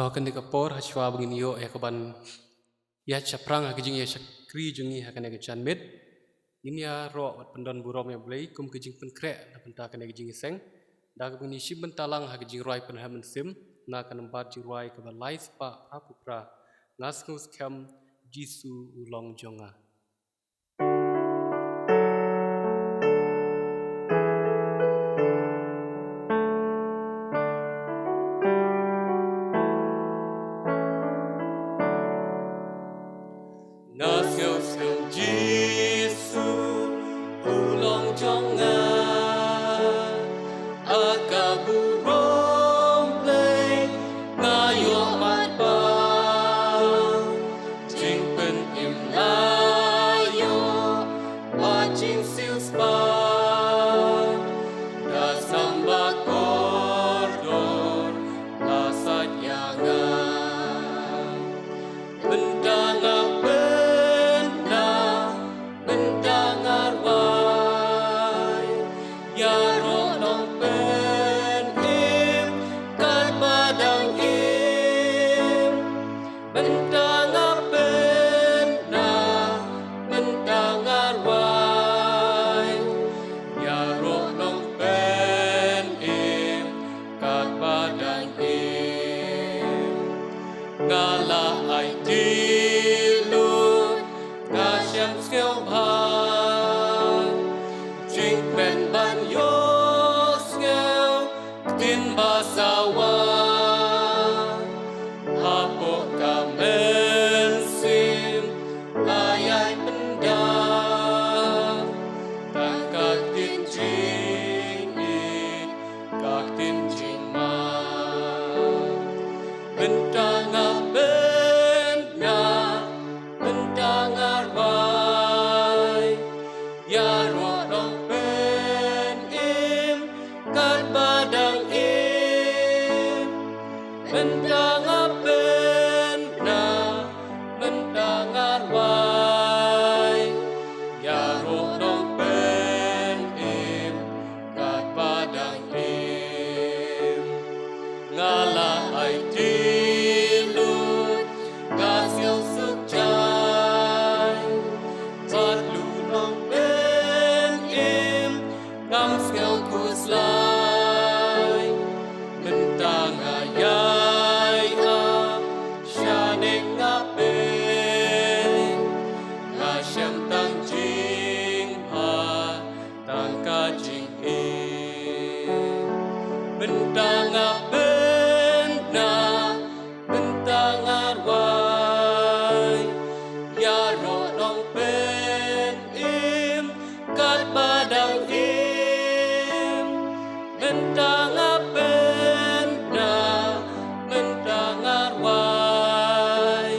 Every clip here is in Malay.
Akan dikapor hachwa bangin yo ya kaban ya caprang hakijing ya sakri jungi hakan ya kecan mit ini ya ro wat pendan burom ya blai kum kijing penkre na penta kan ya kijing seng da ka bangni shib bentalang hakijing roi pen hamen sim na kan empat jing roi ka balai spa apupra ngas ngus kam jisu ulong jonga ngas ngus kam jisu ulong jonga akaburom play ngayo matpa jing pen im layo watching sil spa da samba kordor la satyanga bendangar bendangar wai ya rolong pen im kat padang im bendangar bendangar wai ya rolong pen im kat padang im ngala ai tilut kasyam skeo bhan jing pen ban yo skeo tin basawa hapo kamen sim ayai pendam tangkak tin jing kak tin jing ma bendangar bendangar wai ya rodong pen im kat badang im bendangar bendangar wai ya rodong pen im kat badang im ngala ai tilut kasil suk jai tat lunong pen im ngam skeo kuslai mentang ayai syanek ngape ngasyam tang jing ha tang ka jing bendangar bendangar wai ya rodong pen im kat badang im bendangar bendangar wai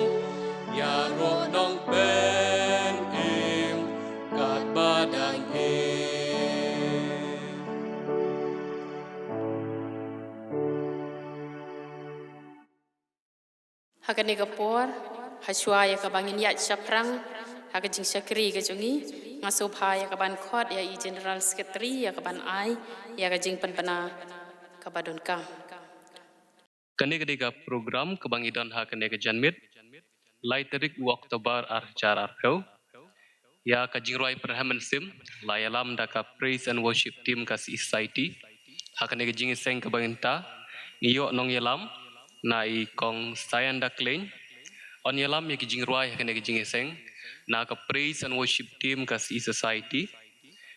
ya rodong pen im kat badang im Hakani kapor hachwa ya kabangin ya chaprang hakajing sakri ke jungi ngasobha ya kaban khot ya i general secretary ya kaban ai ya kajing penpana kabadon kam kane ka program kebangidan ha kane ke janmit lai tarik Oktober ar kau ya ka jingroi perhamen sim lai alam da ka praise and worship team ka society ha kane ke jing seng kebanginta iyo nong yalam nai kong sayan da klein on yalam ya ki jingroi ha kane ke jing seng na ka praise and worship team ka society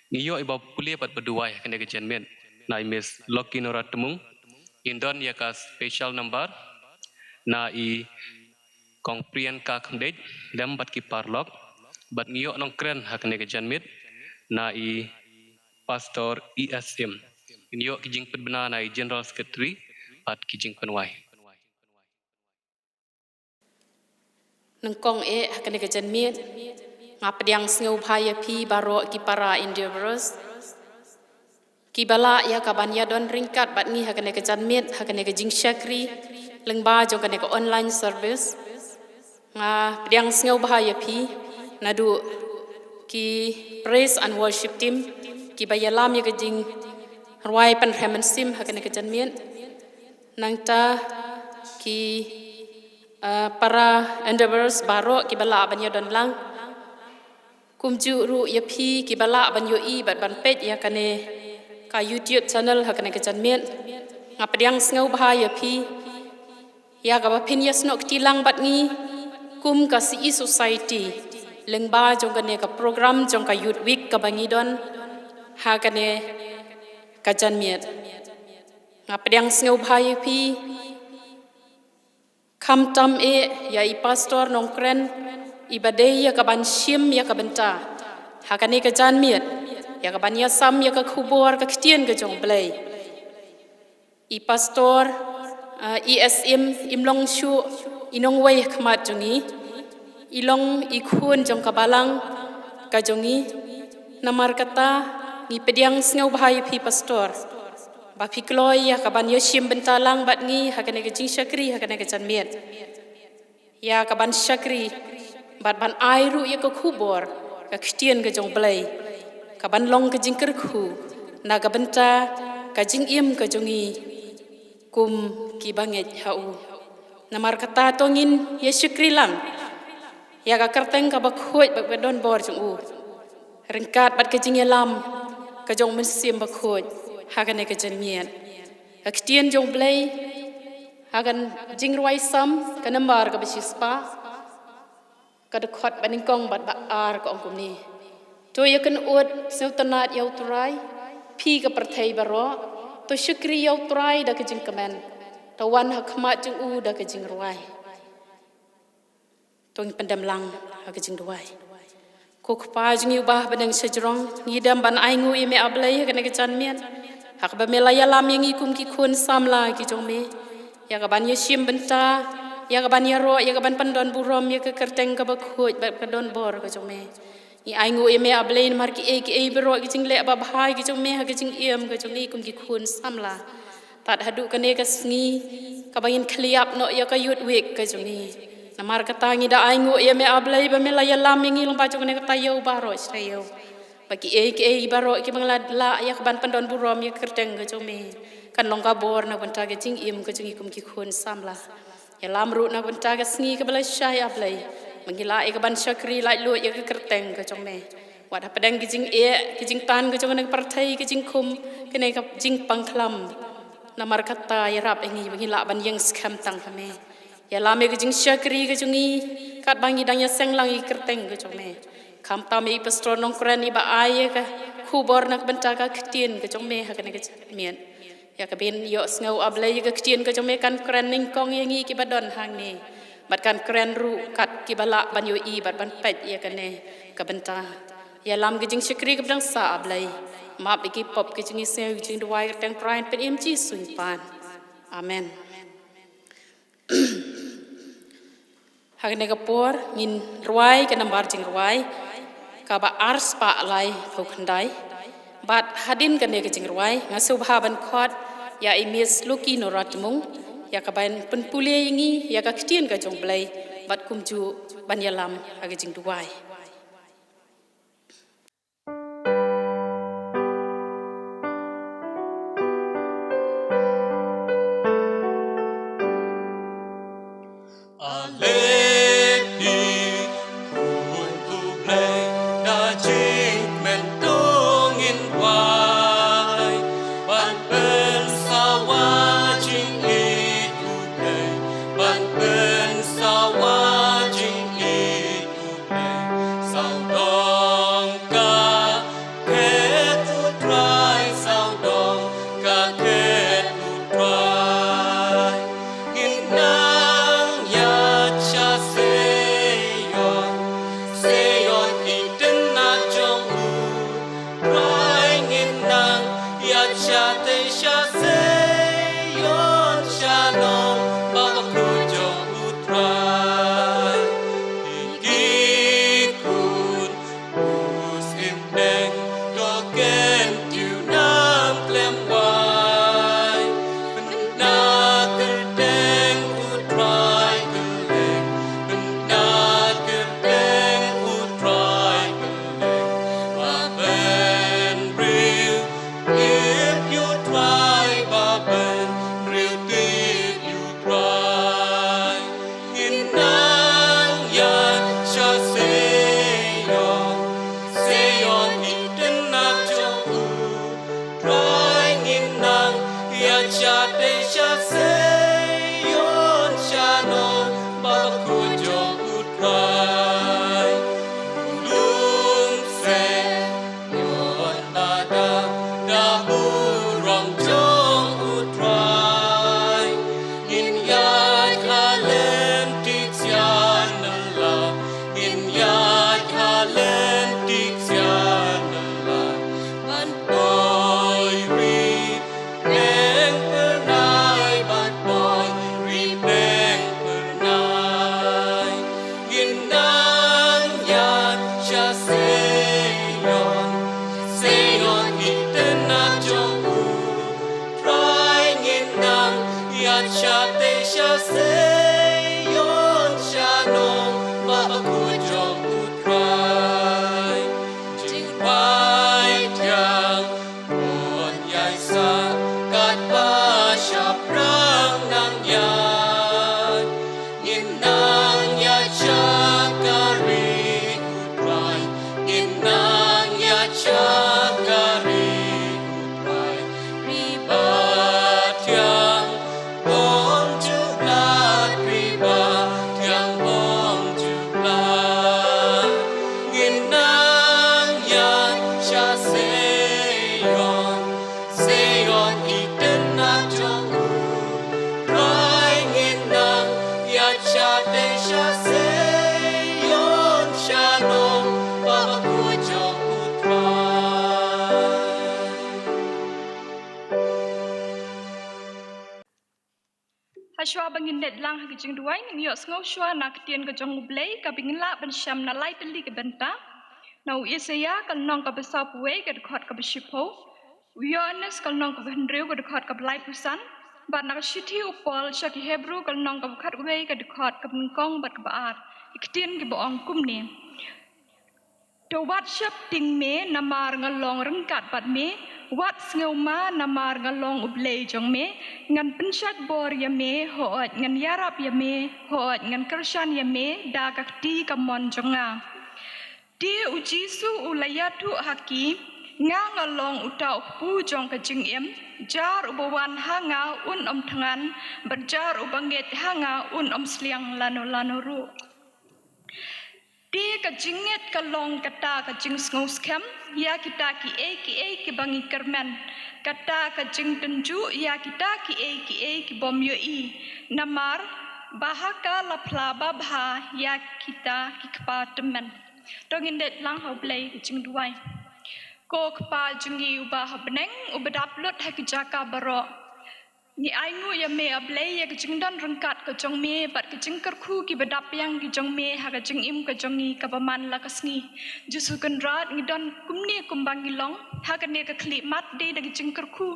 iyo iba pulia pat berduai ha kane ke janmit nai miss Loki Noratumung Indon ya ka special number na i kong Priyanka Khamdej lem bat ki parlok bat ngiyo nong kren hakne ke janmit na i pastor ESM ngiyo ki jing penbena na i general secretary bat ki jing penwai nengkong hakani ke janmit ngapdiang sneu phaya pi baro ki para endeavors Kibala ya kaban ya don ringkat bat ni hakane ke janmit hakane ke jing syakri lengba jong kane ke online service nga pdiang sneu bahaya pi nadu ki praise and worship team ki bayalam ya ke jing ruai pan hemen sim hakane ke janmit nang ta ki para endeavors baro ki bala banyo don lang kumju ru ya phi ki bala banyo I bat ban pet ya kane ka YouTube channel hakane ka janmet ngapadiang sngo bha ya phi ya ka ba phin ya snok tilang bat ngi kum ka si society lengba jong kane ka program jong ka youth week ka bangi don hakane ka janmet ngapadiang sngo bha ya phi kam tam ya I pastor nongkren ibadai ya kaban shim ya kabenta hakane ka janmiet ya kaban ya sam ya ka khubor ka ktien ka jong blai I pastor ESM imlong shu inong wei khmat jongi ilong ikhun jong kabalang ka jongi namar kata ni pediang sngo bhai phi pastor ba phikloi ya kaban ya shim bentalang bat ngi hakane ka jing shakri hakane ka janmiet ya kaban shakri bat ban airu ya ka khubor ka ktien ka jong blai kaban long ka jing kerkhu na ka benta ka jing im ka jongi kum ki banget hau namar kata tongin ya shakri lang ya ka kerteng ka ba khoi ba don bor jong u rengkat bat ka jing lam ka jong mensim ba khoi hakane ka janmiet ka ktien jong blai hagan jing ruai sam ka nambar ka besispa kada khot baning kong bat ba ar ko ongkum ni to ya kan ut sultanat yau turai phi ka parthai baro to shukri yau turai da ka jing kamen to wan hakmat jing u da ka jing ruai tong pendam lang ha ka jing ruai ko khpa jing ubah badang sejrong ngidam ban ai ngu ime ablai ka ne ka janmiet hak ba melaya lam yang ikum ki khun samla ki jong me ya ka ban yeshim benta ya ka ban yaro ya ka ban pandon burom ya ka kerteng ka ba khoj ba don bor ka jong me I ai ngu eme ablein mar ki e bero ki jing le ba bhai ki jong me ha ki jing em ka jong ikum ki khun samla tat hadu ka ne ka sngi ka bangin khliap no ya ka yut wek ka jong ni namar ka tangi da ai ngu eme ablei ba melaya lam yang ilong ba jong ne ka tayo baro sreyo bagi e baro ki bangla la ya ka ban pandon burom ya kerteng ka jong me kan long ka bor na banta ka jing im ka jong ikum ki khun samla ya lam ru na banta ka sngi ka bala syai ablei mengila e ka ban syakri lai lu ya ka kerteng ka jong me wat padang ki jing tan ka jong ne parthai ki jing khum ki ne ka jing pangthlam namar kata ya rap engi mengila ban yang skam tang ka me ya lam e ka jing syakri ka jongi kat bangi dang ya senglang I kerteng ka jong me kam tami pastor nongkren I ba ai ka khubor nak benta ka ktien ka jong me ha ka ne ka mien ya ka bin yo sngo ablai ka ktien ka jong me kan kren ning kong yangi ki badon hang ni bat kan kren ru kat ki bala ban yo I bat ban pet ya ka ne ka benta ya lam ka jing syakri ka bang sa ablai map ki pop ki jing se jing duai ka teng prain pen im ji sun pan amen hakne ka por ngin ruai ka nambar jing ruai ka ba ars pa lai phokhandai bat hadin ka ne ka jing ruai ngasu bha ban khot ya imis luki noratmung ya ka ban penpule ingi ya ka ktien ka jong blai bat kumju ban yalam ha ka jing duai Cha seyon shalom ba kujong utrai jing bai tiang on yai sa kat ba sha prang nang yan ngin nang ya chakari utrai ngin nang ya chakari utrai riba tiang om jublat riba tiang om jublat ngin nang ya cha seyon iten na jong rai ngin nang ya cha de sha seyon shalom ba ku jong utrai. Hashwa bangin net lang hagijing duai ni yo sngo shwa nak tien ka jong blei ka bingin la ban sham na lai peli ka benta na u isaya kal nong ka besap we ka khot ka beshipo uyones kal nong ka hendreu ka khot ka blai pusan ban na shithi upol shaki hebru kal nong ka khat we ka khot ka kong bat ka baat iktien ki bo ong kum ni to wat shap ting me namar ngalong rengkat bat me wat ngau ma namar ngalong ublei jong me ngan pensat bor ya me hoat ngan yarap ya me hoat ngan kershan ya me da kakti kamon jonga di ujisu ulayatu haki nga ngalong utau pu jong ka jing em jar ubawan hanga un om tangan berjar ubanget hanga un om sliang lano ru Di ka jinget ka long kata ka jing sngo scam ya kita ki ki bangi kermen kata ka jing tenju ya kita ki bom yo i namar bahaka la plaba bha ya kita ki kpa temen dongin det lang ho blai jing duai ko kpa jingi uba habneng ubadap lot ha ki jaka baro ni aingu ya me ablay ya kajing don rengkat ka jong me bat kajing kerku ki badap yang ki jong me ha kajing im ka jongi ka paman la kasngi jusu kan rat ngi don kumni kumbangi long ha ka ne ka kli mat de da kajing kerku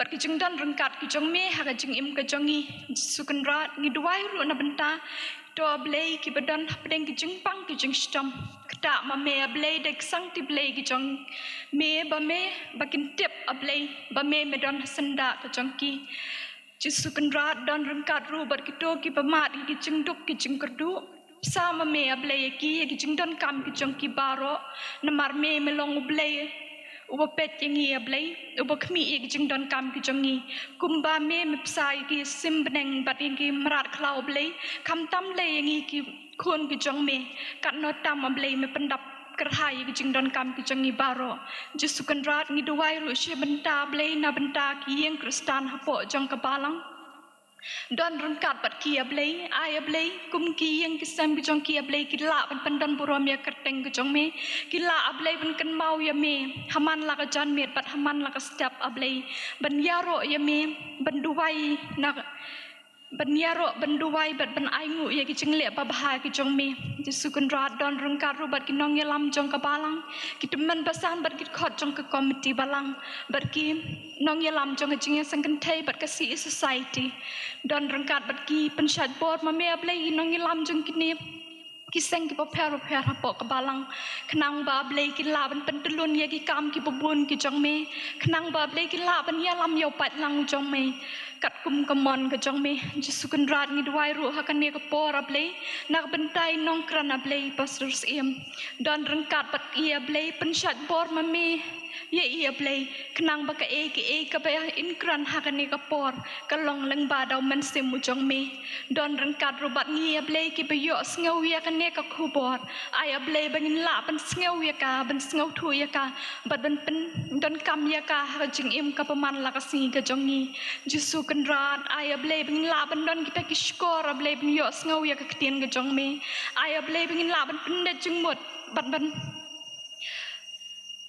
bat kajing don rengkat ki jong me ha kajing im ka jongi jusu kan rat ngi duai ru na benta to ablay ki badan pedeng ki jing pang ki jing stom kata ma me ablay dek sang ti blay ki jong me bakin tip ablay ba me don senda ka jong ki jisu kan rat don rengkat ru bat ki to ki pamat ki jing duk ki jing kerdu sama me ablay ki jing don kam ki jong ki baro namar me melong ablay uba pet yang ia ablay uba kmi ki jing don kam ki jongi kumba me psai ki sim beneng bat ki merat klau ablay kam tam le yang ki khon ki jong me kat no tam ablay me pendap kerhai ki jing don kam ki jongi baro jisu kan rat ngi duai ru she benta ablay na benta ki yang kristan hapo jong kabalang don rengkat bat ki ablay ai ablay kum ki yang kisam ki jong ki ablay ki la ban pandon burom ya kerteng ki jong me ki la ablay ban kan mau ya me haman la ka jan met bat haman la ka step ablay ban yaro ya me ban duwai na ban yaro ban duwai bat ban aingu ya ki jingle ba bah ki jong me jisu kan rat don rengkat ru bat ki nong ya lam jong ka balang ki teman pasan bat ki khot jong ka komiti balang bat ki nong ya lam jong jing ya sang kan thai bat ka si society don rengkat bat ki pensat bor ma me ablay nong ya lam jong ki ne kiseng ki paper hapo ka balang khnang ba ablay ki la ban pentelun ya ki kam ki pabun ki jong me khnang ba ablay ki la ban ya lam yo pat lang jong me kat kum kamon ka jong me jisu kan rat ngi duai ru ha kan ne ka por ablay nak bentai nong kran ablay pastors em don rengkat bat ia ablay pensat bor ma me ye ia ablay khnang ba ka ka ba in kran ha kan ne ka por ka long leng ba daw man sim mu jong me don rengkat ru bat ngi ablay ki ba yo sngaw ya kan ne ka khubor ai ablay bangin la ban sngaw ya ka ban sngaw thu ya ka bat ban pen don kam ya ka ha jing em ka paman la ka si ka jongi jisu kan rat ai ablay bangin la ban don kita ki skor ablay ban yo sngaw ya ka ktien ka jong me ai ablay bangin la ban pen de jing mot bat ban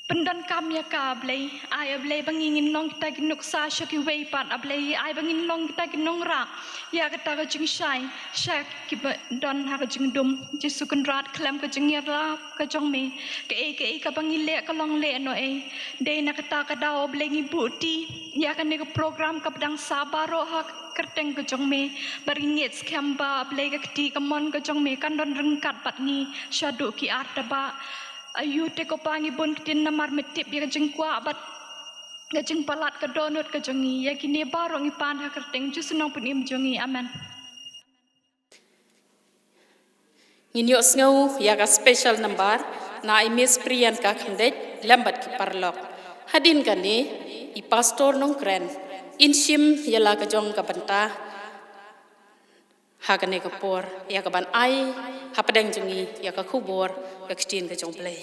Pendan kami ka ablay, ay ablay bangingin long kita ginuk sa syaki way pan ablay, ay bangin long kita ginong ra, ya kita ka jing syai, syak kiba don ha ka jing dum, jisukan rat klam ka jing yara ka jong me, ke e ka bangin le ka long le no e, day na kita ka daw ablay ngi buti, ya ka ne ka program ka pedang sabaro ha kerteng ka jong me, baringit skamba ablay ka kti ka mon ka jong me kan don rengkat pat ni syadu ki arta ba. Ayu te ko pangi bon kitin namar metip ya kajeng kwa abat kajeng palat ka donut kajengi ya kini barong ipan ha kerteng ju senang pun im jongi amen. Nginyo ngau ya ka special number na imis priyan ka khamdet lambat ki parlok. Hadin kani i pastor nong kren inshim yala ka jong ka banta ha kane ka por ya ka ban ai ha padang jongi ya ka khubor ka ktin ka jong play.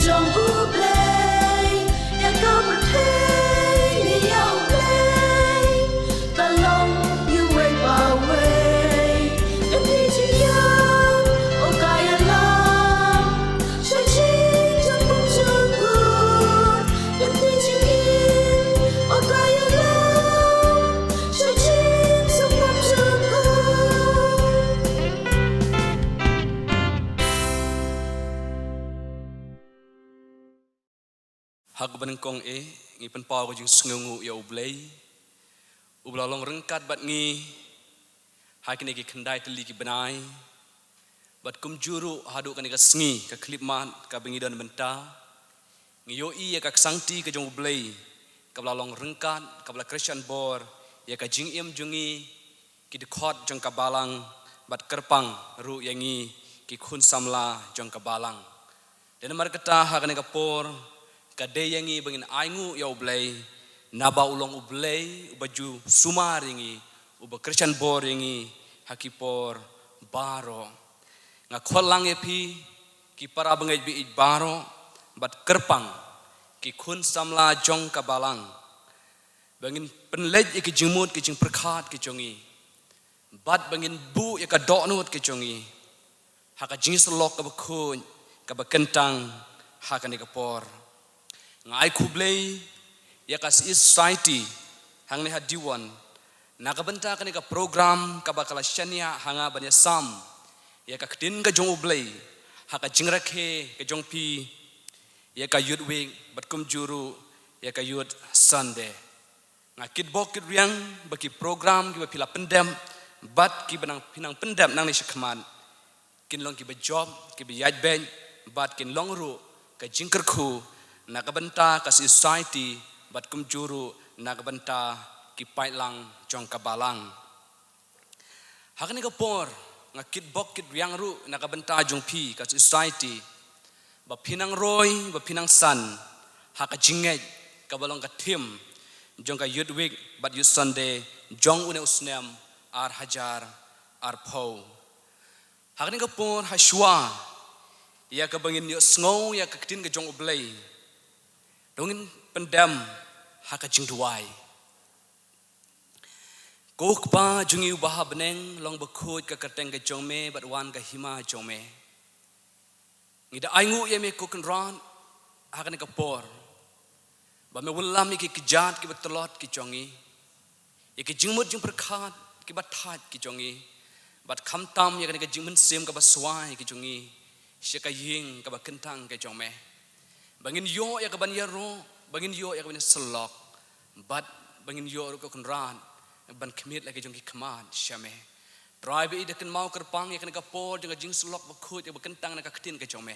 Jong u play hak benengkong ngi penpau ko jing sngungu ya ublei ublalong rengkat bat ngi hakini ki kendai teli ki benai bat kum juru hadu kan ka sngi ka klipman ka bengidan benta ngi yo ya ka sangti ka jong ublei ka blalong rengkat ka bla Christian bor ya ka jing im jungi ki dekhot jong ka balang bat kerpang ru yangi ki khun samla jong ka balang dan mar kata hakani ka por kadai yangi bangin aingu ya ublei naba ulong ublei baju sumar yangi uba Christian bor yangi hakipor baro nga kholang epi ki para bangai bi baro bat kerpang ki khun samla jong kabalang bangin penlej ki jingmut ki jing perkhat ki jongi bat bangin bu ya ka doknut ki jongi haka jing selok ka bakun ka bakentang hakani ka por ngai kublei ya kas society hang ni hadiwan nakabenta kani ka program ka bakala shania hanga banya sam ya ka ktin ka jong ublei haka jingrakhe ka jong pi ya ka youth week batkum juru ya ka youth sunday ngakit bokit riang baki program ki pila pendem bat ki benang pinang pendem nang ni shikman kin long ki be job ki be yaj ben bat kin long ru ka jingkerkhu nakabenta ka society batkum juru nakabenta ki pailang jong kabalang hakani ka por ngakit bokit riang ru nakabenta jong pi ka society ba pinang roy ba pinang san haka jingej kabalong ka tim jong ka youth week but youth sunday jong une usnem ar hajar ar po hakani ka por hashwa ya ka bangin yo sngo ya ka ktin ka jong ublei dongin pendam haka jingduai kok pa jungi ubah beneng long bekut ka kateng ka jome bat wan ka hima jome ngida aingu ye me kokon ran hakan ka por ba me wulam ki kejat ki betelot ki jongi ye ki jingmut jing perkhat ki bathat ki jongi bat khamtam ye ka jingmen sim ka baswai ki jongi sheka ying ka bakentang ka jome bangin yo ya ka ban yaro bangin yo ya ka ban selok bat bangin yo ko kon ran ban kemit lagi jong ki kemad syame drive ida kan mau kerpang ya kan ka por jong jing selok bakut ya bakentang na ka ktin ka jome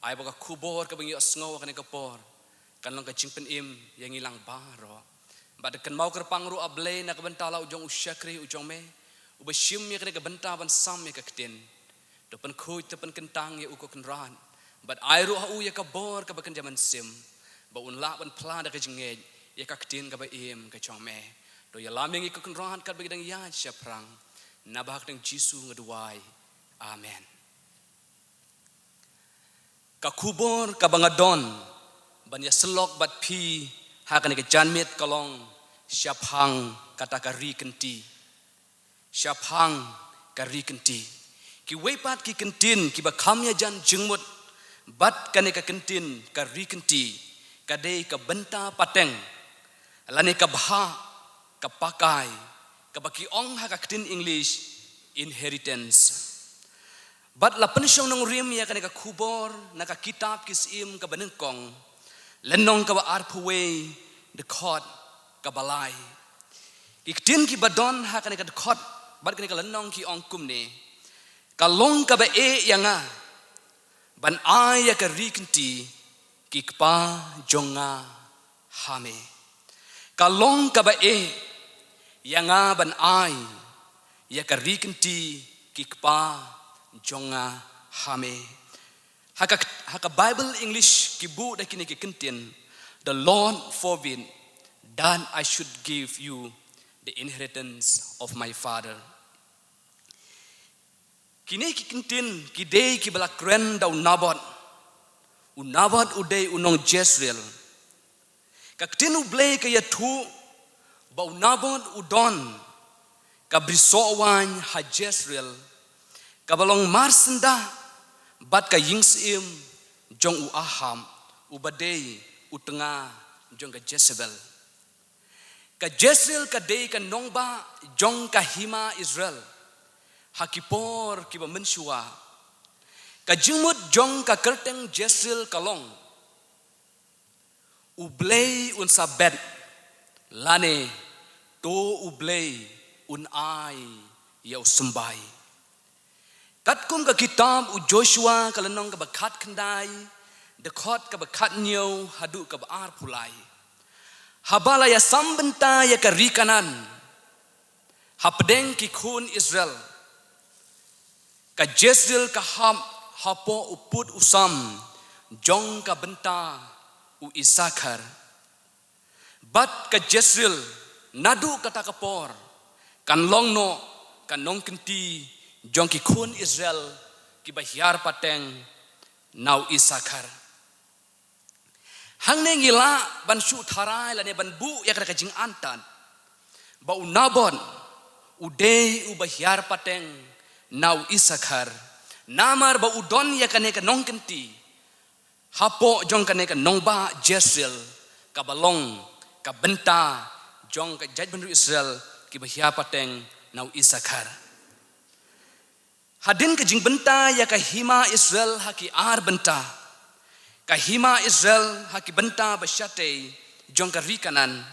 ai ba ka kubor ka bangin yo sngo kan ka por kan long ka jingpen im yang ilang baro bat kan mau kerpang ru able na ka bentala ujong usyakri ujong me ubashim ya kan ka benta ban sam ya ka ktin depan khut depan kentang ya uko kan ran bat ai ru hu ya ka bor ka bakan jaman sim ba un la ban pla da ka jingej ya ka ktin ka ba im ka jome do ya laming ikut kenrahan kat bagi dang ya syaprang nabak dang Jisu ngeduai amen ka kubor ka bangadon ban ya selok bat pi hakan ke janmit kalong syapang kata ka ri kenti syapang ka ri kenti ki wepat ki kentin ki ba kham ya jan jingmut bat kan ka kentin ka ri kenti ka dei ka benta pateng lani ka bha kapakai kabaki ong hakaktin English inheritance but la pensyong nong rim ya kaneka kubor naka kitab kisim ka banengkong lenong ka arpwe the court ka balai iktin ki badon hakaneka the court bat kaneka lenong ki ong kumne kalong ka ba yanga ban ya ka rikenti ki kpa jonga hame kalong ka ba yanga ban ai ya ka rikenti kikpa jonga hame haka Bible English kibu da kini ki kentin the Lord forbid that I should give you the inheritance of my father kini ki kentin ki dei ki balakren da unabot udei unong Jezreel ka kentin ublei ka yatu ba unabot udon ka brisowan ha Jezreel ka balong marsenda bat ka yingsim jong u aham ubadei utenga jong ka Jezebel ka Jezreel ka dei ka nongba jong ka hima Israel hakipor ki ba mensua ka jingmut jong ka kerteng Jezreel kalong ublei un sabet lane to ublei un ai ya usembai kat kum ka kitab u Joshua kalanong ka bakat kendai dekot ka bakat nyo hadu ka baar pulai habala ya sambenta ya karikanan hapdeng ki kun Israel ka Jezreel ka hapo uput usam jong ka benta u Isakar bat ka Jezreel nadu kata kapor kan longno kan nong kenti jong ki kun Israel ki bahyar pateng nau Isakar hang ne ngila ban shu tharai la ne ban bu ya kata jing antan ba u nabon u dei u bahyar pateng nau Isakar namar ba udon ya kane ka nong kenti hapo jong kane ka nong ba Jezreel ka balong ka benta jong ka jaj bendu Israel ki bahyar pateng nau Isakar hadin ka jing benta ya ka hima Israel haki ar benta ka hima Israel haki benta basyate jong ka rikanan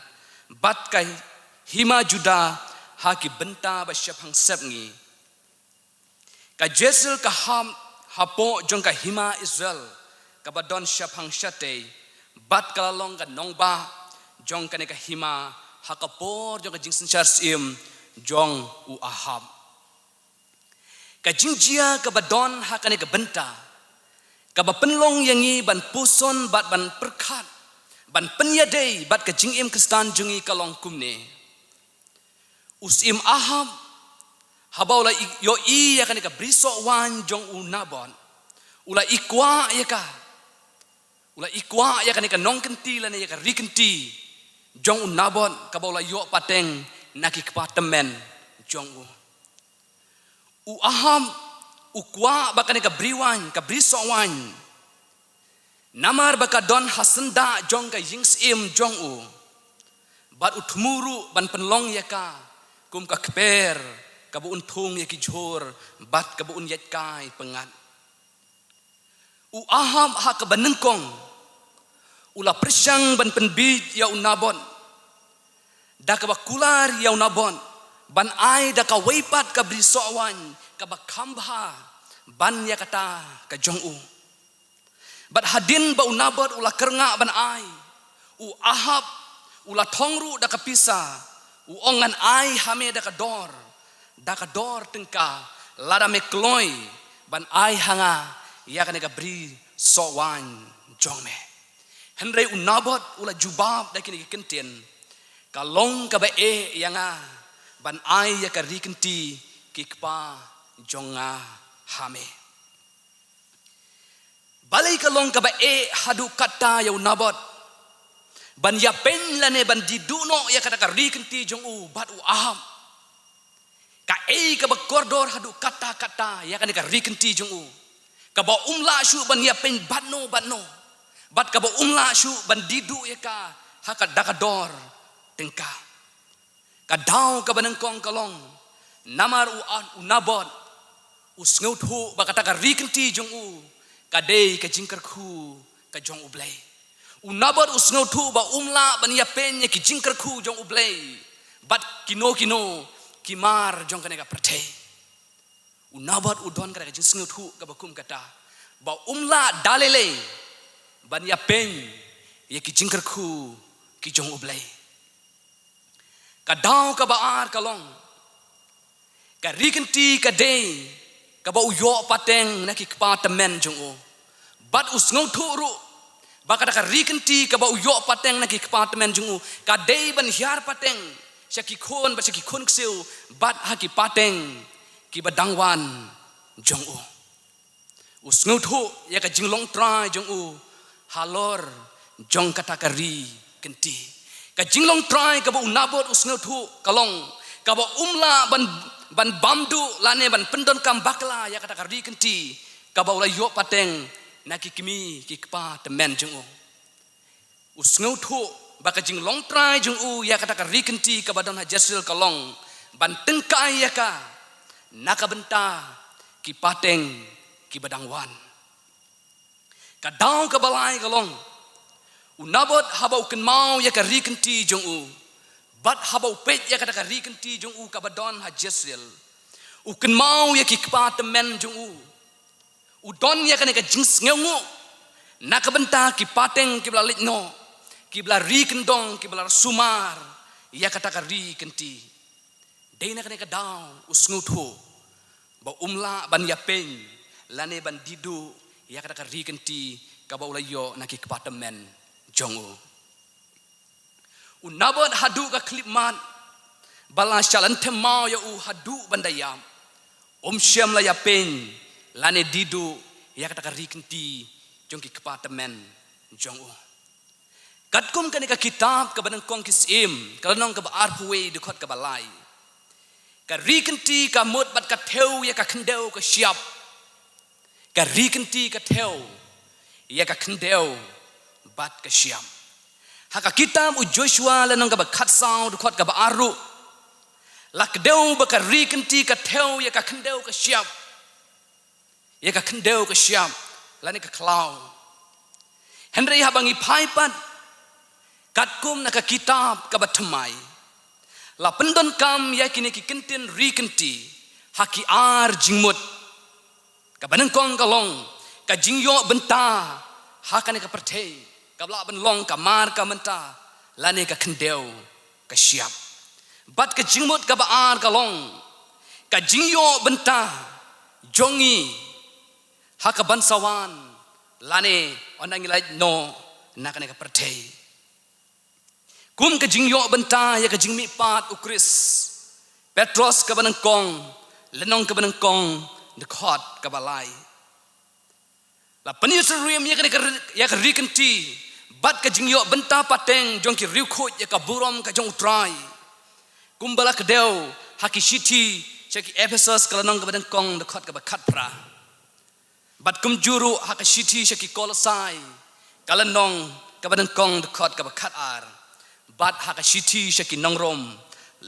bat ka hima Juda haki benta basyapang sepngi ka Jezreel ka hapo jong ka hima Israel ka badon syapang syate bat kalalong ka nongba jong ka ne ka hima hakapor jong ka jing senchar sim jong u Ahab ka jingjia ka badon hakane ka benta ka bapenlong yangi ban puson bat ban perkat ban penyadai bat ka jingim kestan jungi kalong kumne usim Ahab habaula yo i yakane ka briso wan jong u Nabon ula ikwa yakane ka nong kenti lane ya ka rikenti jong u Nabon ka baula yo pateng naki kepatemen jong u Ahab ukwa bakane ka briwan ka brisowan namar baka don hasenda jong ka yingsim jong u bat utmuru ban penlong yaka kum ka kper ka bu untung yaki jor bat ka bu un yet kai pengat u Ahab ha ka banengkong ula presyang ban penbit ya unabon da ka bakular ya unabon ban ai da ka weipat ka brisowan ka bakambha ban ya kata ka jong u bat hadin ba unabot ula kernga ban ai u Ahab ula thongru da ka pisa u ongan ai hame da ka dor tengka lada me kloi ban ai hanga ya ka ne ka bri sowan jong me henry unabot ula jubab da kini kentien kalong ka ba e yanga ban ai ya ka rikenti kikpa jonga hame balai kalong ka ba e hadu kata ya nabot ban ya pen lane ban diduno ya kata ka rikenti jong u bat u Ahab ka e ka ba kordor hadu kata ya kan ka rikenti jong u ka ba umla shu ban ya pen batno bat ka ba umla shu ban didu ya ka haka dakador tengka kadau ka banengkong kalong namar u Nabot usngau thu bakata ka rikenti jong u kadei ka jingkar khu ka jong ublei u Nabot usngau thu ba umla ban ya pen ki jingkar khu jong ublei bat kino kimar jong ka ne ka prate u Nabot u don ka jing sngu thu ka bakum kata ba umla dalele ban ya pen ye ki jingkar khu ki jong ublei kadau ka baar kalong ka rikenti ka dei ka ba uyo pateng na ki kpatemen jong o bat usngong thuru ba ka rikenti ka ba uyo pateng na ki kpatemen jong o ka dei ban hiar pateng syaki khon ba syaki khon ksiu bat ha ki pateng ki badangwan jong o usngong thu ya ka jinglong trai jong o halor jong kata ka rikenti ka jinglong trai ka ba unabot usngong thu kalong ka ba umla ban bamdu lane ban pendon kam bakla ya kata kari kenti ka ba ulai yo pateng na ki kimi ki kpa temen jong u usngau thu ba ka jing long trai jong u ya kata kari kenti ka ba don ha Jezreel kalong ban tengkai ya ka na ka benta ki pateng ki badangwan ka dau ka balai kalong Unabot habau ken mau ya ka rikanti jong bat habau pet ya kata ka rikanti jong kabadon ha Jezreel ken mau ya ki kpatemen jong udon ya kan ka jings ngengu nak benta ki pateng ki bla litno ki bla rikendong ki bla sumar ya kata ka rikanti dei nak ka daw usngutho ba umla ban ya peng lane ban didu ya kata ka rikanti ka ba ulayo nak ki kpatemen jong unabot hadu ka klipman bala shalan temau ya hadu bandayam syam la ya peng lane didu ya kata ka rikanti jong ki kpatemen jong katkum kan ka kitab ka banang kong kisim kalanong ka arpuwe de khot ka balai ka rikanti ka mot bat ka theu ya ka khendeu ka siap ka rikanti ka theu ya ka khendeu bat ka siap haka kitab Joshua lanong ka bakat sao de khot ka aru lakdeu ba ka rikanti ka theu ya ka khendeu ka siap ya ka khendeu ka siap lani ka klau Henry habangi phaipat katkum na ka kitab ka batmai la pendon kam ya kini ki kentin rikanti haki ar jingmut ka banengkong kalong ka jingyo benta hakane ka perthei ka bla ban long ka mar ka menta lani ka khendeu ka siap bat ka jingmut ka baar kalong ka jingyo benta jongi haka bansawan lane onang ilai no nakane ka perthei kum ka jingyo benta ya ka jingmi pat ukris Petros ka banengkong lenong ka banengkong de khot ka balai la panisrim ya ka rikanti bat ka jingyo benta pateng jong ki riu khot ya ka burom ka jong utrai kumbala ka deu haki shiti cheki Ephesus ka lenong ka banengkong de khot ka bakat pra bat kum juru haka shiti cheki Kolosai ka lenong ka banengkong de khot ka bakat ar bat haka shiti cheki nongrom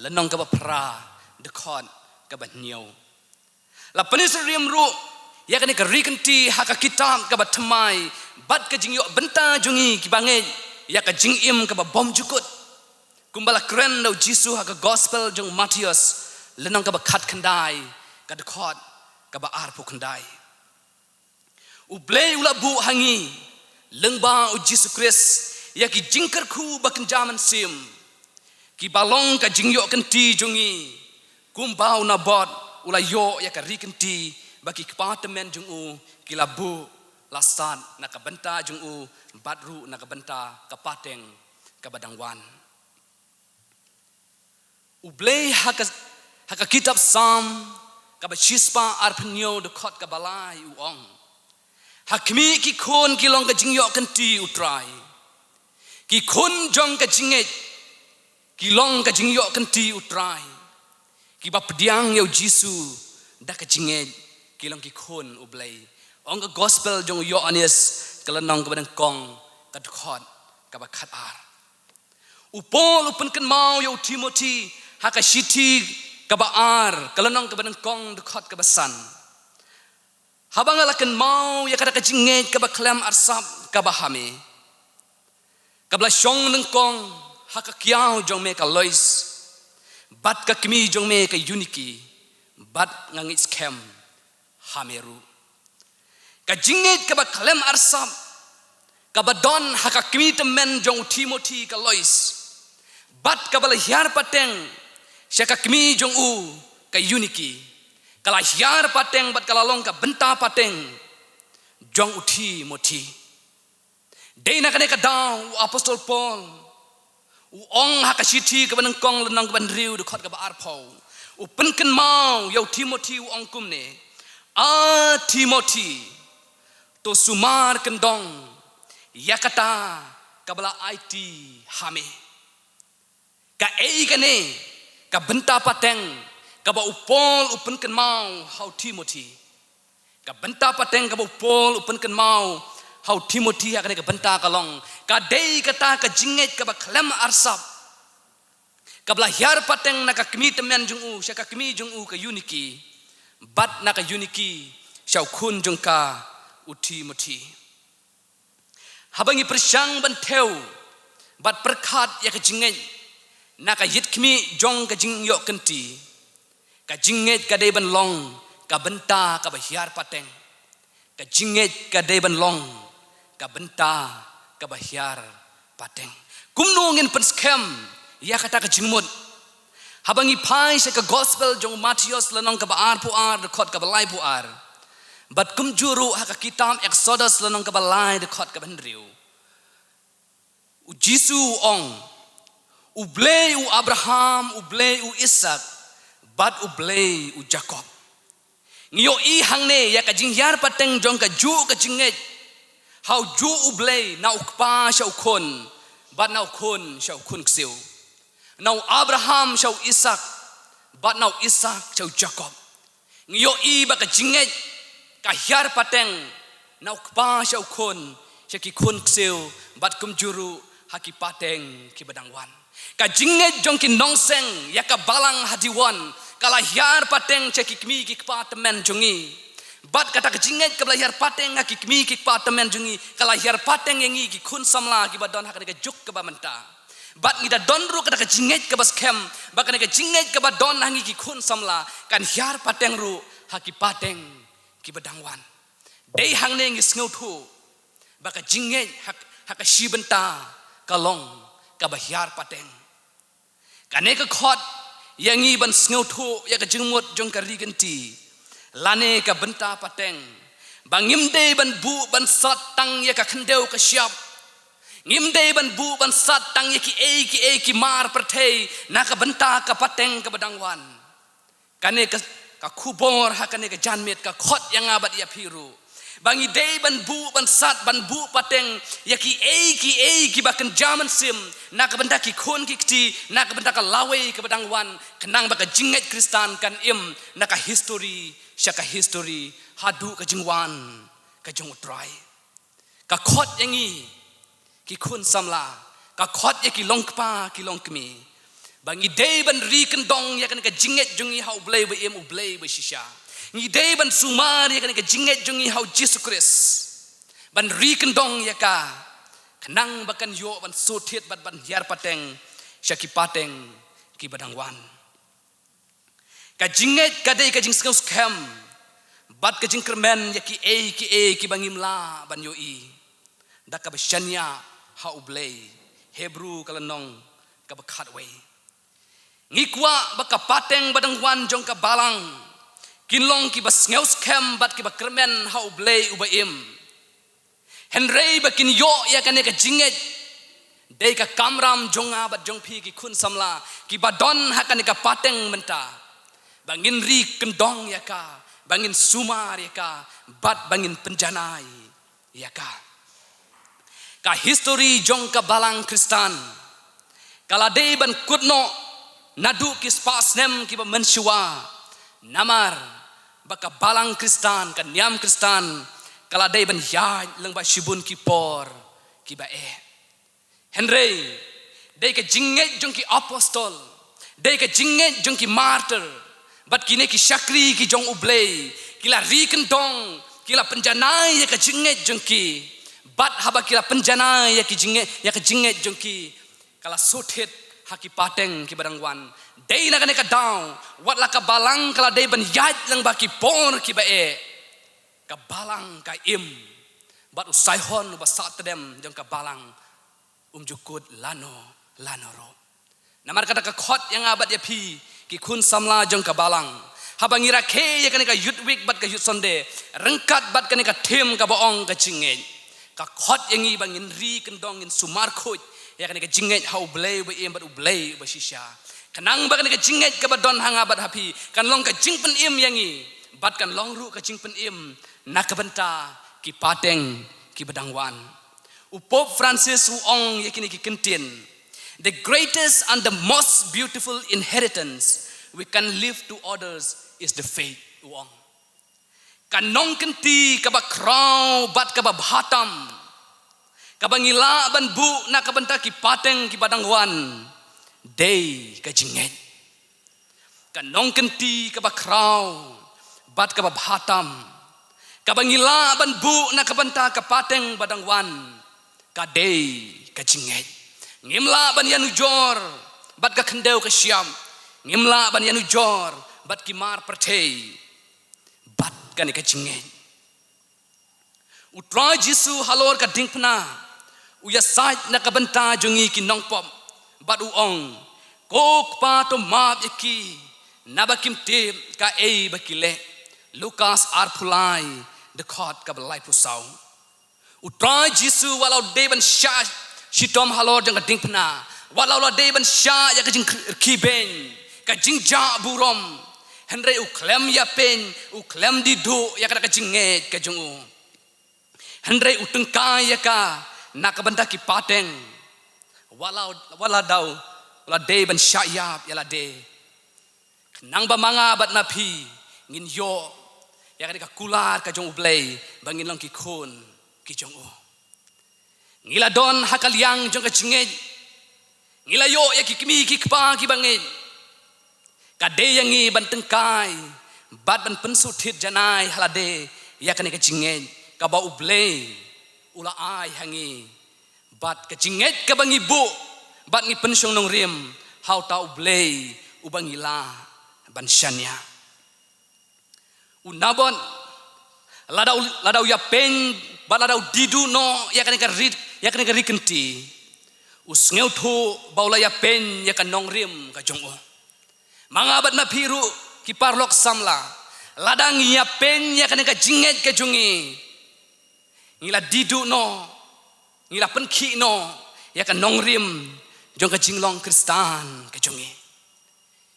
lenong ka bapra de khot ka banyau la panisrim ru ya kan ka rikanti haka kitab ka batmai bat ka jingyo benta jungi ki bange ya ka jingim ka bom jukut kumbala kren do jisu haka gospel jong Matius lenong ka bakat khandai ka de khot ka ba arpu khandai ublei ula bu hangi lengba u Jisu Kris ya ki jingkar khu bakan jaman sim ki balong ka jingyo kanti jungi kumbau na bot ula yo ya ka rikanti baki kpatemen jung ki labu lasat na ka benta jung badru na ka benta ka pateng ka badangwan ublei haka kitab Psalm ka ba chispa arpenyo de khot ka balai uong hakmi ki khon ki long ka jingyo kanti utrai ki khon jong ka jinget ki long ka jingyo kanti utrai ki ba pediang yo Jisu da ka jinget ki long ki khon ublei ong ka gospel jong Yohanes kalanong ka badangkong ka khot ka ba khat ar upol upen kan mau yo Timothy haka shiti ka ba ar kalanong ka badangkong de khot ka basan habang alakan mau ya kada kajinget ka ba klam arsap ka ba hame ka bla shong nengkong haka kiao jong me ka lois bat ka kimi jong me ka uniki bat ngangit scam hameru ka jinget ka ba klam arsap ka ba don haka kimi temen jong Timothy ka lois bat ka bala hiar pateng syaka kimi jong ka uniki kala hiar pateng bat kala long ka benta pateng jong uthi moti dei na kane ka daw apostol Paul ong haka shiti ka banang kong lenang ka bandriu de khot ka ba arpho upen kan mau yo Timothy ong kumne a Timothy to sumar kendong yakata kabala IT hame ka ei kane ka benta pateng kaba upol upen kan mau how Timothy ka benta pateng kaba upol upen kan mau how Timothy akane ka benta kalong ka dei kata ka jinget kaba klam arsap kabla hiar pateng na ka kmi temen jung sya ka kmi jung ka uniki bat na ka uniki syau khun jung ka u Timothy Habangi persyang ban teu bat perkat ya kejinget na ka yit kmi jong ka jing yok kenti ka jinget ka dei ban long ka benta ka bahyar pateng ka jinget ka dei ban long ka benta ka bahyar pateng kumnungin penskem ya kata ka jingmut habangi pai se ka gospel jong Matius lanong ka baar puar dekot ka balai puar bat kumjuru ha ka kitab Exodus lanong ka balai dekot ka bandriu u Jisu ong ublei u Abraham ublei u Ishak bat ublei u Jacob ngio i hangne ya ka jingyar pateng jong ka ju ka jinget how ju ublei na ukpa sha ukon bat na ukon sha ukon ksiu now Abraham shall Isaac but now Isaac shall Jacob ngio i ba ka jinget ka hyar pateng now kpa shall kon shaki kon kseu bat kum juru haki pateng ki badangwan ka jinget jong ki nongseng ya ka balang hadiwan kala hyar pateng shaki kmi ki patemen jongi bat kata ka jinget ka hyar pateng haki kmi ki patemen jongi kala hyar pateng yengi ki kun samla ki badon haka ka juk ka bamenta bat ngida donru kada ka jinget ka bas kem bakane ka jinget ka badon hangi ki khun samla kan hyar pateng ru haki pateng ki badangwan dei hangne ngi sneu thu baka jinget haka shibenta kalong ka bahyar pateng kane ka khot yangi ban sneu thu ya ka jingmut jong ka rigenti lane ka benta pateng bangim dei ban bu ban sat tang ya ka khendeu ka syap ngim dei ban bu ban sat tang ye ki ki mar perthei na ka benta ka pateng ka badangwan kane ka khubor ha kane ka janmet ka khot yang abat ya phiru bangi dei ban bu ban sat ban bu pateng ye ki bakan jaman sim na ka benta ki khon ki kti na ka benta ka lawe ka badangwan kenang ba ka jinget kristan kan im na ka history syaka history hadu ka jingwan ka jong utrai ka khot yangi ki khun samla ka khot ye ki longpa ki longkmi bangi dei ban ri kendong ya kan ka jinget jungi hau blei ba em blei ba shisha ngi dei ban sumar ya kan ka jinget jungi hau Jesus Christ ban ri kendong ya ka kenang bakan yo ban sotiet ban hyar pateng syaki pateng ki badangwan ka jinget ka dei ka jing skam scam bat ka jing kermen ya ki bangim la ban yo i dak ka bashanya ha ublei Hebrew kalanong ka bakhatway ngikwa baka pateng badangwan jong ka balang kinlong ki bas ngeus kem bat ki bakrmen ha ublei ubaim henrei bakin yo ya kane ka jinget dei ka kamram jonga bat jong phi ki khun samla ki badon ha kane ka pateng menta bangin ri kendong ya ka bangin sumar ya ka bat bangin penjanai ya ka history jong ka balang Kristan kala dei ban kutno nadu ki spasnem ki ba mensyua namar baka balang Kristan kan niam Kristan kala dei ban ya leng ba shibun ki por ki ba henrei dei ka jinget jong ki apostol dei ka jinget jong ki martyr bat kine ki syakri ki jong ublei kila ri kendong kila penjanai ka jinget jong ki bat haba kila penjana ya ki jinget jongki kala sotet haki pateng ki badangwan dei na kane ka daw wat la ka balang kala dei ban yat lang ba ki por ki ba ka balang ka im bat usaihon ba satdem jong ka balang jukut lano ro namar kata ka khot yang abat ya phi ki khun samla jong ka balang habangira ke ya kane ka youth week bat ka youth sunday rengkat bat kane ka them ka baong ka jinget ka khot yangi bangin ri kendong in sumar khoj ya kan ka jinget hau blei ba em bat ublei ba shisha kanang ba kan ka jinget ka badon hanga bat hapi kan long ka jingpen im yangi bat kan long ru ka jingpen im nak benta ki pateng ki badangwan Pope Francis ong yakini ki kentin the greatest and the most beautiful inheritance we can leave to others is the faith ong kanong kenti ka ba kraw bat ka ba bhatam ka bangila ban bu na ka banta ki pateng ki badangwan dei ka jinget kanong kenti ka ba kraw bat ka ba bhatam ka bangila ban bu na ka banta ka pateng badangwan kadei ka jinget ngimla ban yanu jor bat ka khendeu ka syam ngimla ban yanu jor bat ki mar perthei bat ka ni ka jinget utra jisu halor ka dingpna uya sai na ka banta jongi ki nongpom bat u ong kok pa to map yaki nabakim te ka ei bakile Lukas arpulai the court ka balai pusau utra jisu walau deban sha shitom halor jang ka dingpna walau la deban sha ya ka jing kiben ka jing ja burom henry u klem ya pen u klem di du ya ka jinget ka jungu henry u tengkai ya ka nak benda ki pateng walau dau la de ban syayap ya la de nang ba manga bat na pi ngin yo ya ka kular ka jong ublei bangin long ki khon ki jong o ngila don hakaliang jong ka jinget ngila yo ya ki kimi ki kpa ki bangin ka de yang ngi ban tengkai bat ban pensuthit janai halade ya ka jinget ka ba ublei ula ai hangi bat ka jinget ka bangi bu bat ngi pensyong nong rim hau ta ublei ubangila ban syanya unabon ladau ya pen baladau didu no ya kan ka rikenti usngeu thu baula ya pen ya kan nong rim ka jongo mangabat na piru ki parlok samla ladang ya pen ya kan ka jinget ka jungi ngila didu no ngila penki no ya kan nong rim jong ka jinglong kristan ka jongi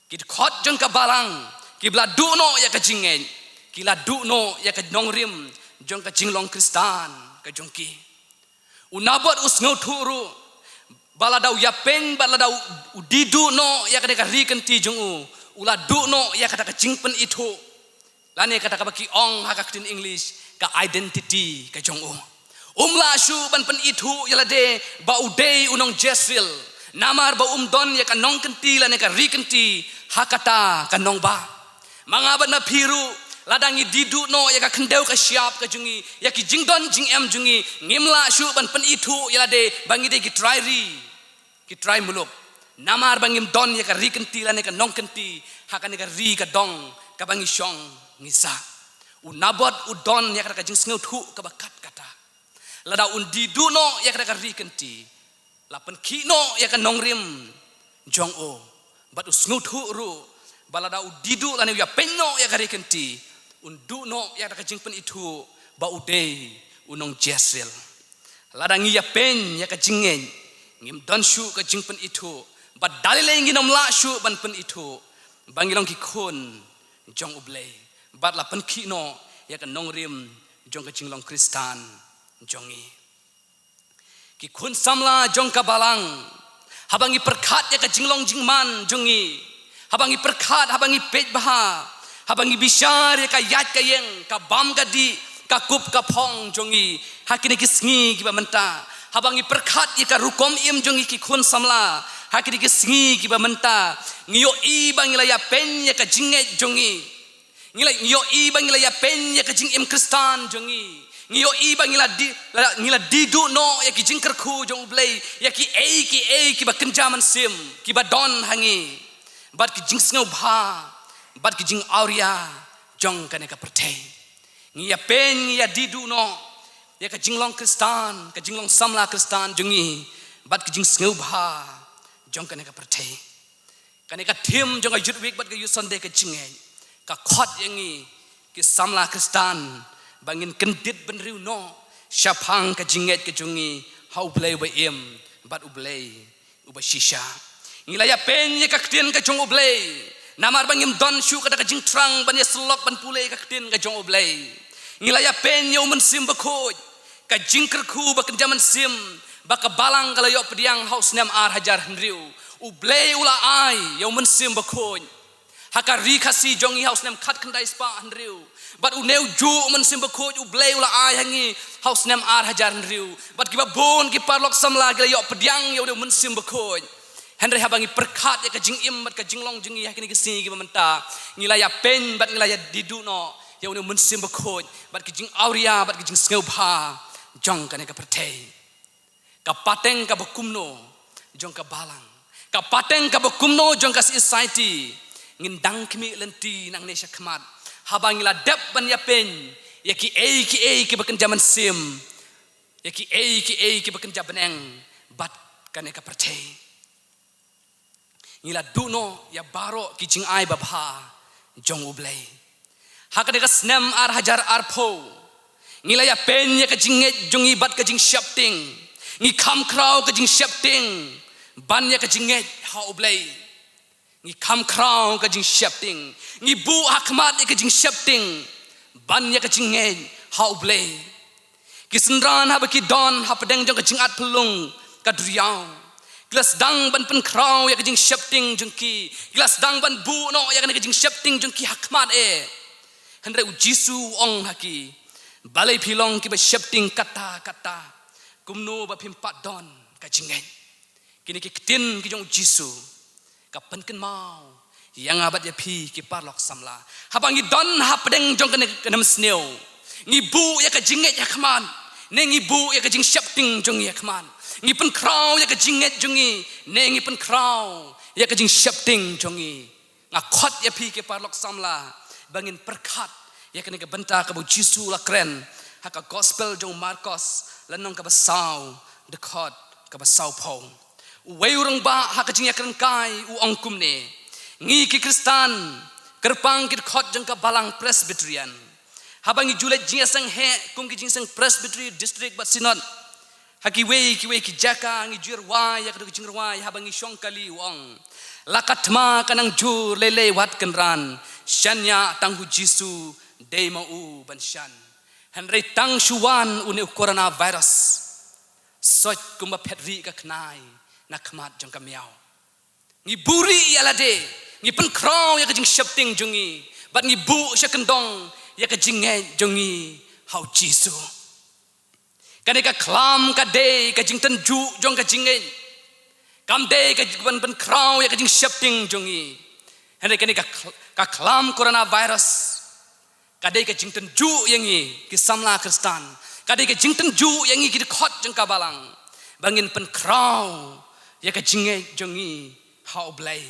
kit khot jong ka balang ki bla du no ya ka jinget kila du no ya ka nong rim jong ka jinglong kristan ka jongki unabot usngeu thuru baladau ya pen baladau udidu no ya ka rikenti jongu ula du no ya ka jingpen itu lane kata ka baki ong hakaktin english ka identity ka jongu umla shu ban pen itu yala de ba udei unong jesril namar ba don ya ka nong kenti lane ka rikenti hakata ka nong ba mangabat na piru ladangi didu no ya ka kendeu ka siap ka jungi ya ki jingdon jing em jungi ngimla shu ban pen itu yala de bangi de ki try muluk namar bangim don ya ka rikenti lane ka nong kenti hakane ka ri ka dong ka bangi syong ngisa unabot udon ya ka jing sneu thu ka bakat kata lada undi duno ya ka rikenti lapen kino ya ka nongrim jong o bat usngu thu ru balada udidu lane ya penno ya ka rikenti unduno ya ka jing pen itu ba udei unong jesel lada ngi ya pen ya ka jingen ngim don shu ka jing pen itu bat dalile ngi nom la shu ban pen itu bangilong ki khon jong ublei bat la pen kino ya ka nongrim jong ka jinglong kristan jongi ki khun samla jong ka balang habangi perkhat ya ka jinglong jingman jongi habangi perkhat habangi pej baha habangi bishar ya ka yat ka yeng ka bam ka di ka kup ka phong jongi hakini ki sngi ki ba menta habangi perkhat ya ka rukom im jongi ki khun samla hakini ki sngi ki ba menta ngiyo i bangila ya pen ya ka jinget jongi ngiyo i bangila ya pen ya ka jing im kristan jongi ngiyo i ngila didu no ya ki jingker khu jong blei ya ki ki ba kenjaman sim ki ba don hangi bat ki jing sneu bha bat ki jing auria jong kane ka pertei ngiya pen ngiya didu no ya ka jinglong kristan ka jinglong samla kristan jongi bat ki jing sneu bha jong kane ka pertei kane ka thim jong ka yutwik bat ka yusonde ka jinge ka khot yangi ki samla kristan bangin kendit benriu no syapang ka jinget ka jungi hau play ba im bat ublei uba shisha ngilaya pen ya ka ktin ka jong ublei namar bangim don shu ka jing trang ban ya slok ban pule ka ktin ka jong ublei ngilaya pen ya umen sim ba khoj ka jingker khu ba kenjaman sim ba ka balang kala yo pediang haus nem ar hajar henriu ublei ula ai ya umen sim ba khoj hakari khasi jongi haus nem khat khandai spa henriu bat uneu ju men simba khoj ublei ula ai hangi haus nem ar hajar riu bat kiba bon ki parlok samla gila yo pediang yo de men simba khoj henry habangi perkhat ya ka jing im bat ka jinglong jingi yakini ki si ki menta ngila ya pen bat ngila ya didu no yo de men simba khoj bat ki jing auria bat ki jing sneu bha jong kane ka pertei Kapateng ka bakumno jong ka balang. Kapateng ka bakumno jong ka society ngindang kimi lenti nang nesha khamat. Habang ila dep ban ya pen ya ki ki bakan jaman sim. Ya ki ki bakan jabaneng bat kaneka percay. Ngila duno ya baro ki jing ai babha jong ublay. Hakadeka snem ar hajar arpo. Ngila ya pen ya ka jinget jong ibat ka jing shapting. Ngi kam krau ka jing shapting. Ban ya ka jinget ha ublay. Ngi kam krau ka jing shapting. Ngi bu hakmat ya ka jing shapting. Ban ya ka jinget ha ublay. Kisendran ha baki don ha pedeng jong ka jing at pelung ka driau. Gelas dang ban pen krau ya ka jing shapting jong ki. Gelas dang ban bu no ya ka jing shapting jong ki hakmat Hendra ujisu ong haki. Balai pilong ki ba shapting kata. Kumno ba pimpat don ka jinget. Kini ki ketin ki jong ujisu. Ka penken mau. Yang abad ya pi ki parlok samla. Habang i don ha pedeng jong ka nam sneu. Ngibu ya ka jinget ya kman. Neng ibu ya ka jing shapting jong ya kman. Ngi pen krau ya ka jinget jongi. Neng pen krau ya ka jing shapting jongi. Ngakot ya pi ki parlok samla. Bangin perkat ya kena ke benta ke Jisu la keren haka gospel jong Marcos lanong ke basau dekot ke basau pong wei urang ba haka jing ya keren kai u ongkum ne ngi ki Kristan kerpang ki dekot jong ke balang Presbyterian habangi julet jing sang he kum ki jing sang Presbyterian district but sinot haki wei ki jaka ngi jur wai ya ke jing wai habangi syong kali wong lakatma kanang jur lele wat kenran Shanya tanggu Jisu day mau banshan. Henry tang shuwan une coronavirus. Soj kumba petri ka knai na khamat jong ka miao. Ngi buri alade, ngi pen krau ya ka jing shapting jongi, bat ngi bu sya kendong ya ka jinge jongi hau Jisu. Kane ka klam ka day ka jing tenju jong ka jinge. Kam day ka jing pen krau ya ka jing shapting jongi. Henry kane ka klam coronavirus kadai ka jingten ju yangi ki samla Kristan kadai ka jingten ju yangi ki khot jeng ka balang bangin pen krau ya ka jinge jongi how blay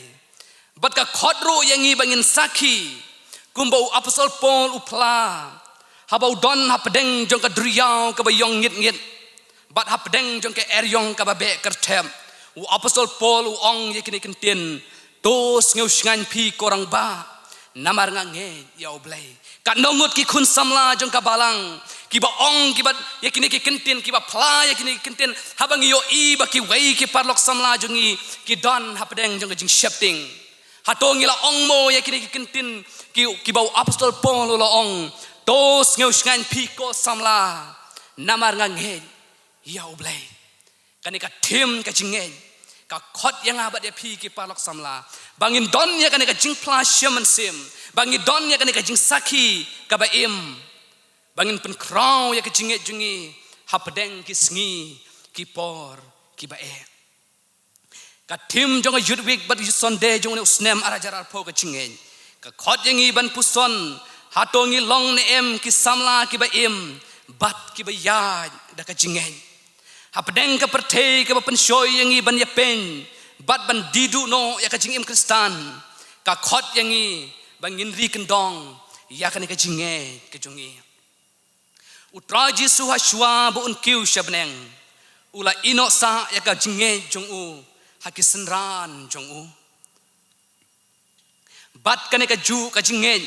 bat ka khot ro yangi bangin saki kumbau apostol Paul upla habau don ha pedeng jong ka driau ka bayong ngit bat ha pedeng jong ka eryong ka babe kertem u apostol Paul u ong yakini kentin tos ngeu sngan pi korang ba namar ngange ya oblay kat nongut ki kun samla jong ka balang ki ba ong ki ba yakini ki kentin ki ba pla yakini ki kentin habang yo i ba ki wei ki parlok samla jongi ki don hapdeng jong jing shapting hatong ila ong mo yakini ki kentin ki ba apostol Paul lo ong tos ngeu sngan pi ko samla namar ngange ya oblay kanika tim ka jinge ka khot yang abad ya pi ki parlok samla bangin don ya kanika jing pla shaman sim bangin don ya kanika jing saki ka ba im bangin pen krau ya ka jinge jungi hapdeng ki sngi ki por ki ba ka tim jong yudwik bat sonde jong ne usnem arajar po ka jinge ka khot yang i ban puson hatongi long ne em ki samla ki ba im bat ki ba ya da ka jinge hapdeng ka pertei ka pen shoy yang i ban ya pen bat ban didu no ya ka jing im Kristan ka khot yang i bangin ri kendong ya ka ne ka jinge ka jungi utra Jisu ha shwa bu un kiu shabneng ula ino sa ya ka jinge jong u hakisenran jong u bat ka ne ka ju ka jinge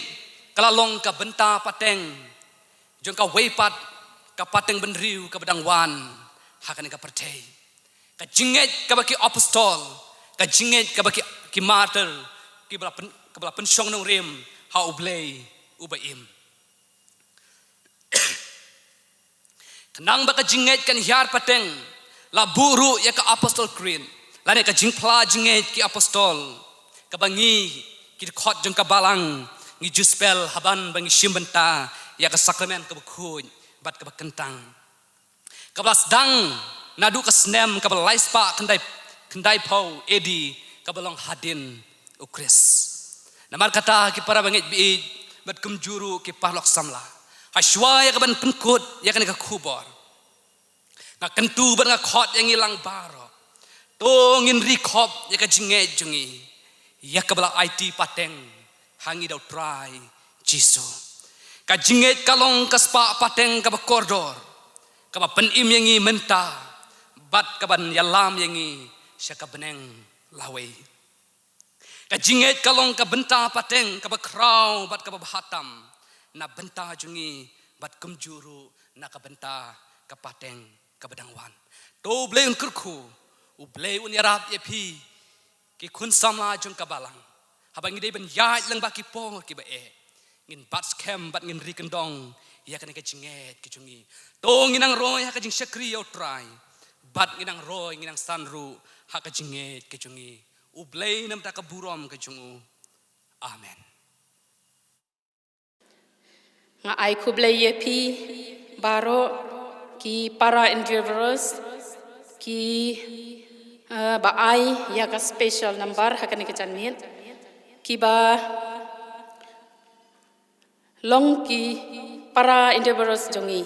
kala long ka benta pateng jong ka weipat ka pateng benriu ka bedang wan hakane ka pertei ka jinget ka baki apostol ka jinget ka baki ki martyr ki bala pen shong nong rim ha ublay ubaim kenang baka jinget kan hiar pateng la buru ya ka apostol krin lane ka jingpla jinget ki apostol ka bangi ki khot jong ka balang ngi juspel haban bangi shimbenta ya ka sakramen ka bukhuj bat ka bakentang kablas dang nadu ka snem ka laispa kendai pau edi ka balong hadin ukris namar kata ki para bangit bi bat kumjuru ki pahlok samla hashwa ya ka ban penkut ya ka kubor Nga kentu bat nga khot yang ilang baro. To ngin rikop ya ka jinge jungi. Ya ka bala IT pateng hangi daw try jiso. Ka jinge kalong ka spa pateng ka ba koridor. Ka ba penim yangi menta. Bat ka ban yalam yangi sya ka beneng lawe. Ka jinge kalong ka benta pateng ka ba kraw bat ka ba hatam. Na benta jungi bat kumjuru na ka benta ka pateng kabadangwan. To blay un kurku, u blay un yarab yepi, ki kun samla jung kabalang. Habang ngide ben yait lang baki po ki ba ngin bats kem bat ngin rikendong, ya kan ka jinget ki jungi. To nginang roy ha ka jing syakri yo try. Bat nginang roy nginang sanru ha ka jinget ki jungi. U blay nam ta ka burom ka jungu. Amen. Nga ai kublay yepi baro ki para individuals ki baai ya ka special number hakane ke janmit ki ba long ki para individuals jongi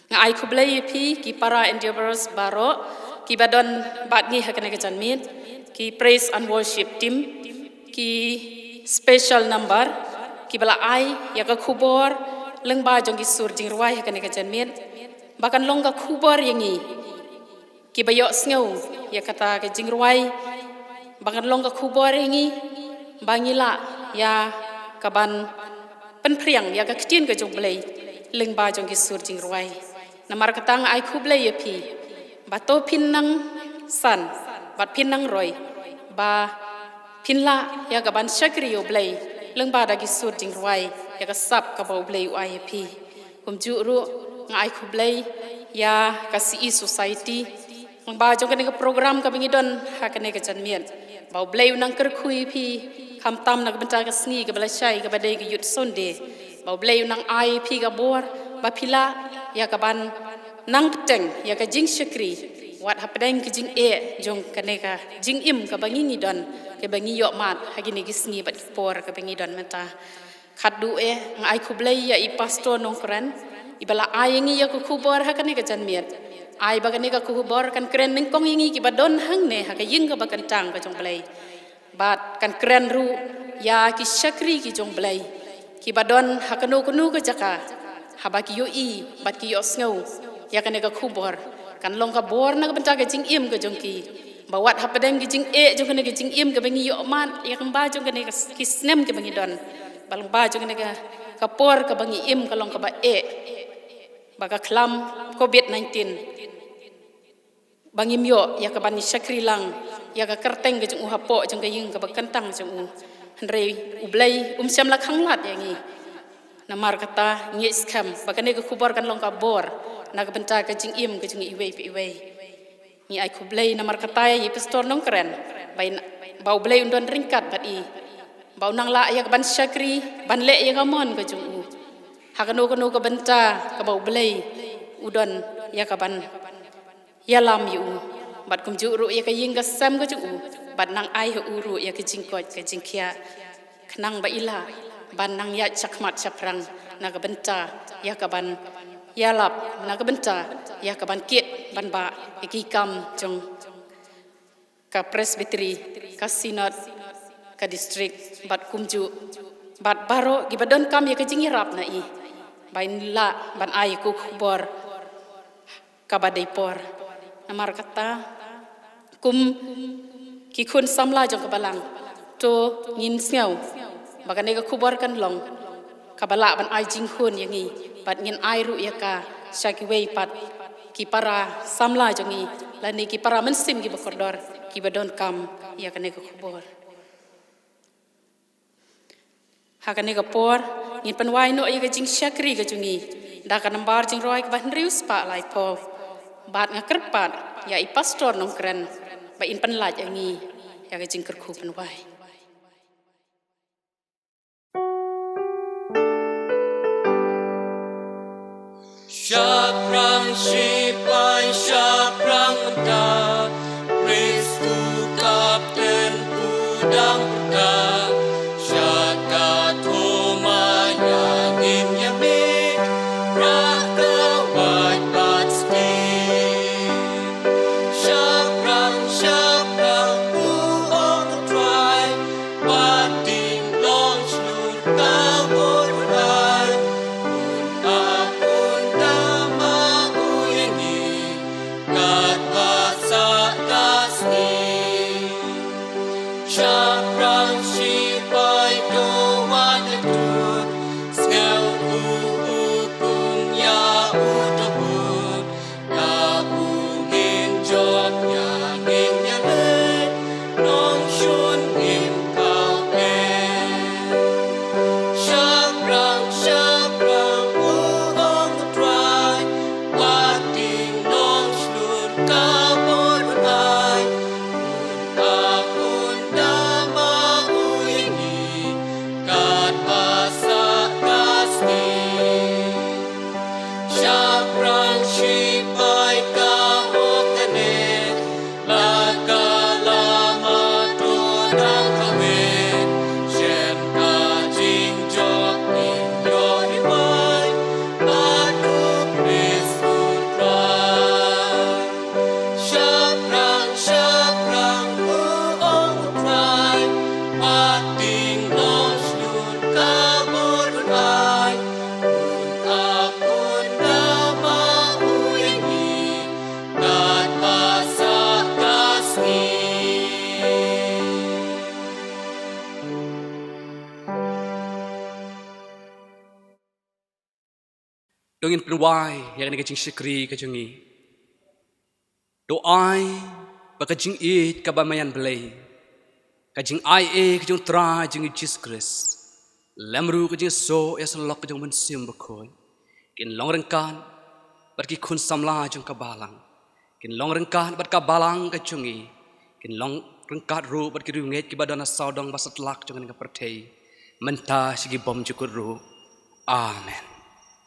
nga ai kublai pi ki para individuals baro ki badon batni hakane ke janmit ki praise and worship team ki special number ki bala ai ya ka khubor lengba jongi sur jingruai hakane ke janmit bahkan longga kubar yangi kibayok sngau ya kata ke jingruai bahkan longga kubar yangi bangila ya kaban penpriang ya ka ktin ke jongblai lengba jong ki sur jingruai namar katang ai kublai yapi bato pinnang san bat pinnang roy ba pinla ya kaban syakri yo blai lengba da ki sur jingruai ya ka sap ka bau blai ai yapi kumjuru ngai kublai ya kasi society ng ba jong kanega program ka bingidon ha kanega janmian bau blai unang kerkhui pi kam tam nag benta ka sni ka balashai ka badai ka yut sonde bau blai unang ai pi ka bor ba pila ya ka ban nang teng ya ka jing syakri wat hapadeng ki jing jong kanega jing im ka bangingi don ka bangi yok mat ha gini gisni bat por ka bingidon meta khadu ngai kublai ya i pastor nongkran ibala ayengi ya ku kubor hakane ka janmiat ai bagane ka kubor kan kren ning kong yingi ki badon hang ne ha ka ying ka bakan tang ka jong blai bat kan kren ru ya ki syakri ki jong blai ki badon ha kanu kunu ka jaka ha ba ki yo i bat ki yo sngo ya kane ka kubor kan long ka bor na ka benta ka jing im ka jong ki bawat ha padeng ki jing jong kane ki jing im ka bangi yo man ya kan ba jong kane ka ki snem ka bangi don balang ba jong kane ka por ka bangi im ka long ka ba baga klam COVID-19 bangim yo ya ka bani syakri lang ya ka kerteng ke jung hapo jung ka ying ka bakantang jung henrei ublai syam la khanglat yangi namar kata ngi skam bagane ka kubar kan long ka bor na ka benta ka jing im ka jung iwei ni ai kublai namar kata ya pastor nong keren bai bau blai undon ringkat bat i bau nang la ya ka ban syakri ban le ya ka mon ka jung hakano kano ka benta ka bau belai udon ya ka ban ya lam yu bat kum juru ya ka ying ka sam ka ju bat nang ai hu uru ya ka jingkot ka jingkia khnang ba ila ban nang ya chakmat chaprang na ka benta ya ka ban ya lap na ka benta ya ka ban kit ban ba ki kam jong ka presbytery ka synod ka district bat kumju bat baro gi badon kam ya ka jingirap na i bain la ban ai ku bor kabadai por namar kata kum ki kun samla jong kabalang to ngin sneu bagane ka kubor kan long kabala ban ai jing hun yangi bat ngin ai ru ya ka syaki wei pat ki para samla jongi lani ki para mensim ki bakordor ki badon kam ya kane ka kubor hakane ka por ngin panwai no ya ka jing syakri ka jungi da ka nambar jing roi ka ban rius pa lai po bat ngakerpat ya i pastor nong keren ba in panlaj yangi ya ka jing kerku panwai Syaprang sipai syaprang mentah Kristu kapten udang pedang Syaka thoma yangin yami Raka white but still tungin penwai yang ni kajing syukri kajengi doai bakajing it kabamayan belai kajing ai kajing tra jing Jesus Christ lamru kajing so ya selok kajing mensim bakoi kin long rengkan barki kun samla jing kabalang kin long rengkan bat kabalang kajungi kin long rengkat ru barki runget ki badana saudang basat lak jing ka pertei mentah sigi bom jukur ru amen.